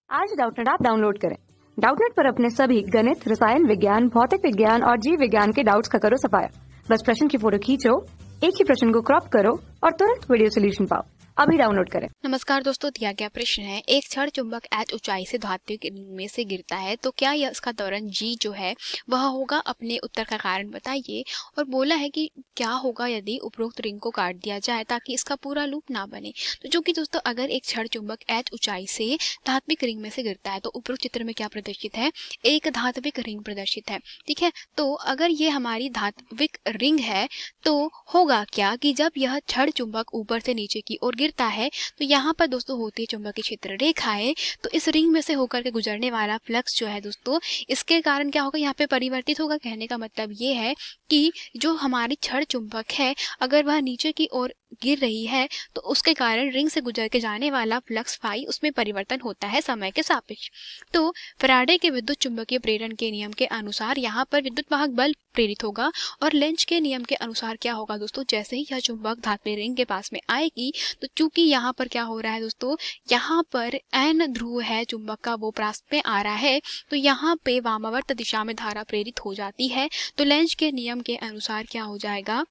आज Doubtnut app download करें। Doubtnut पर अपने सभी गणित, रसायन विज्ञान, भौतिक विज्ञान और जीव विज्ञान के डाउट्स का करो सफाया। बस प्रश्न की फोटो खींचो, एक ही प्रश्न को क्रॉप करो और तुरंत वीडियो सोल्यूशन पाओ। अभी डाउनलोड करें। नमस्कार दोस्तों, दिया गया प्रश्न है, एक क्षण चुंबक h ऊंचाई से धात्विक रिंग में से गिरता है तो क्या यह इसका त्वरण g जो है वह होगा? अपने उत्तर का कारण बताइए। और बोला है कि क्या होगा यदि उपरोक्त रिंग को काट दिया जाए ताकि इसका पूरा लूप ना बने। तो जो कि दोस्तों अगर एक क्षण चुंबक h ऊंचाई से धात्विक रिंग में से गिरता है तो उपरोक्त चित्र में क्या प्रदर्शित है? एक धात्विक रिंग प्रदर्शित है। ठीक है, तो अगर ये हमारी धात्विक रिंग है तो होगा क्या कि जब यह क्षण चुंबक ऊपर से नीचे की ओर गिरता है तो यहाँ पर दोस्तों होती है चुंबकीय क्षेत्र रेखाएं। तो इस रिंग में से होकर के गुजरने वाला फ्लक्स जो है दोस्तों, इसके कारण क्या होगा, यहाँ पे परिवर्तित होगा। कहने का मतलब ये है कि जो हमारी क्षण चुंबक है अगर वह नीचे की ओर गिर रही है तो उसके कारण रिंग से गुजर के जाने वाला फ्लक्स फाई उसमें परिवर्तन होता है समय के सापेक्ष। तो फैराडे के विद्युत चुंबकीय प्रेरण के नियम के अनुसार यहाँ पर विद्युत वाहक बल प्रेरित होगा और लेंज के नियम के अनुसार क्या होगा दोस्तों, जैसे ही यह चुंबक धात्विक रिंग के पास में आएगी तो चूंकि यहाँ पर क्या हो रहा है दोस्तों, यहाँ पर एन ध्रुव है चुंबक का, वो परास्त में आ रहा है तो यहाँ पे वामावर्त दिशा में धारा प्रेरित हो जाती है। तो लेंज के नियम के अनुसार क्या हो जाएगा,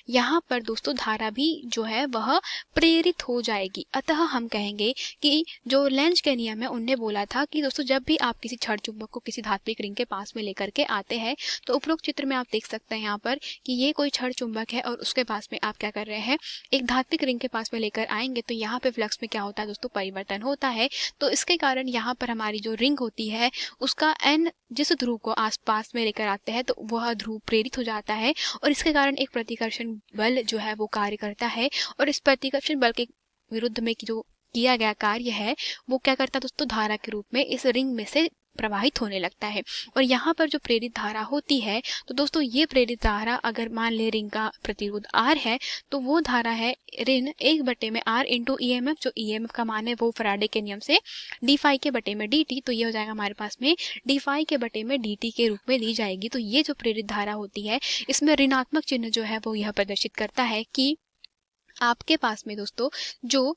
यहाँ पर दोस्तों धारा भी जो है वह प्रेरित हो जाएगी। अतः हम कहेंगे कि जो लेंज के नियम है उनने बोला था कि दोस्तों जब भी आप किसी क्षण चुंबक को किसी धात्विक रिंग के पास में लेकर के आते हैं तो उपरोक्त चित्र में आप देख सकते हैं यहाँ पर कि ये कोई क्षण चुंबक है और उसके पास में आप क्या कर रहे हैं, एक धात्विक रिंग के पास में लेकर आएंगे तो यहाँ पे फ्लक्स में क्या होता है दोस्तों, परिवर्तन होता है। तो इसके कारण यहाँ पर हमारी जो रिंग होती है उसका एन जिस ध्रुव को आसपास में लेकर आते हैं तो वह ध्रुव प्रेरित हो जाता है और इसके कारण एक प्रतिकर्षण बल जो है वो कार्य करता है और इस प्रतिकर्षण बल के विरुद्ध में जो किया गया कार्य है वो क्या करता है दोस्तों, धारा के रूप में इस रिंग में से प्रवाहित होने लगता है। और यहाँ पर जो प्रेरित धारा होती है तो दोस्तों ये प्रेरित धारा अगर मान ले रिंग का प्रतिरोध R है तो वो धारा है ऋण 1/R इंटू EMF, जो EMF का मान है वो फैराडे के नियम से d फाई के बटे में dt, तो ये हो जाएगा हमारे पास में d फाई के बटे में dt के रूप में दी जाएगी। तो ये जो प्रेरित धारा होती है इसमें ऋणात्मक चिन्ह जो है वो यह प्रदर्शित करता है कि आपके पास में दोस्तों जो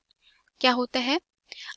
क्या होता है,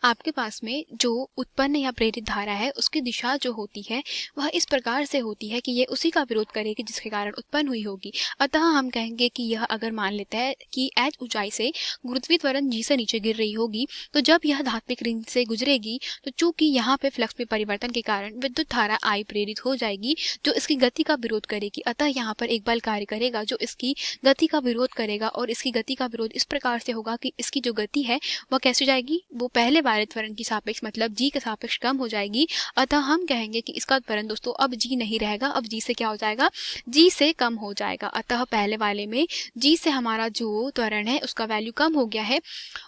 आपके पास में जो उत्पन्न या प्रेरित धारा है उसकी दिशा जो होती है वह इस प्रकार से होती है कि ये उसी का विरोध करेगी जिसके कारण उत्पन्न हुई होगी। अतः हम कहेंगे कि यह अगर मान लेते हैं कि h ऊंचाई से गुरुत्वीय त्वरण g से नीचे गिर रही होगी तो जब यह धात्विक रिंग से गुजरेगी तो चूंकि यहाँ पे फ्लक्स में परिवर्तन के कारण विद्युत धारा I प्रेरित हो जाएगी जो इसकी गति का विरोध करेगी। अतः यहाँ पर एक बल कार्य करेगा जो इसकी गति का विरोध करेगा और इसकी गति का विरोध इस प्रकार से होगा कि इसकी जो गति है वह कैसे जाएगी, वो पहले वाले त्वरण की सापेक्ष मतलब g के सापेक्ष कम हो जाएगी। अतः हम कहेंगे कि इसका त्वरण दोस्तों अब g नहीं रहेगा, अब g से क्या हो जाएगा, g से कम हो जाएगा। अतः पहले वाले में g से हमारा जो त्वरण है उसका वैल्यू कम हो गया है।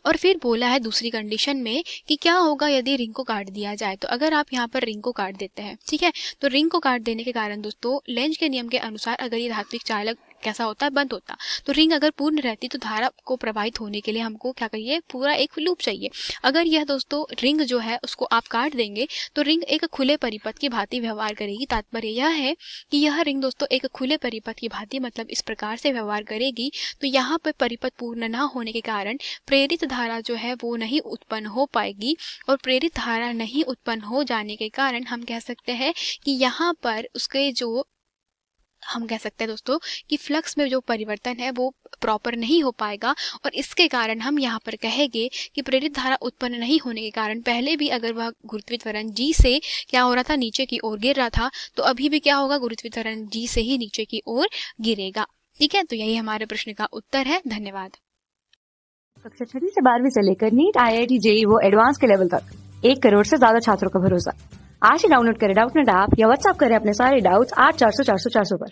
और फिर बोला है दूसरी कंडीशन में कि क्या होगा यदि रिंग को काट दिया जाए। तो अगर आप यहाँ पर रिंग को काट देते हैं, ठीक है, तो रिंग को काट देने के कारण दोस्तों लेंज के नियम के अनुसार अगर ये धात्विक चालक कैसा होता है, बंद होता, तो रिंग अगर पूर्ण रहती तो धारा को प्रवाहित होने के लिए हमको क्या करिए, पूरा एक लूप चाहिए। अगर यह दोस्तों रिंग जो है उसको आप काट देंगे तो रिंग एक खुले परिपथ की भांति व्यवहार करेगी। तात्पर्य यह है कि यह रिंग दोस्तों एक खुले परिपथ की भांति मतलब इस प्रकार से व्यवहार करेगी। तो यहाँ पर परिपथ पूर्ण न होने के कारण प्रेरित धारा जो है वो नहीं उत्पन्न हो पाएगी और प्रेरित धारा नहीं उत्पन्न हो जाने के कारण हम कह सकते हैं कि यहाँ पर उसके जो हम कह सकते हैं दोस्तों कि फ्लक्स में जो परिवर्तन है वो प्रॉपर नहीं हो पाएगा और इसके कारण हम यहाँ पर कहेंगे कि प्रेरित धारा उत्पन्न नहीं होने के कारण पहले भी अगर वह गुरुत्वीय त्वरण g से क्या हो रहा था, नीचे की ओर गिर रहा था, तो अभी भी क्या होगा, गुरुत्वीय त्वरण g से ही नीचे की ओर गिरेगा। ठीक है, तो यही हमारे प्रश्न का उत्तर है। धन्यवाद। कक्षा 6 से 12वीं से लेकर नीट, IIT, JEE वो एडवांस के लेवल तक 1 करोड़ से ज्यादा छात्रों का भरोसा। आज ही डाउनलोड करें डाउटनेट ऐप या व्हाट्सएप करें अपने सारे डाउट्स 8400 400 400 पर।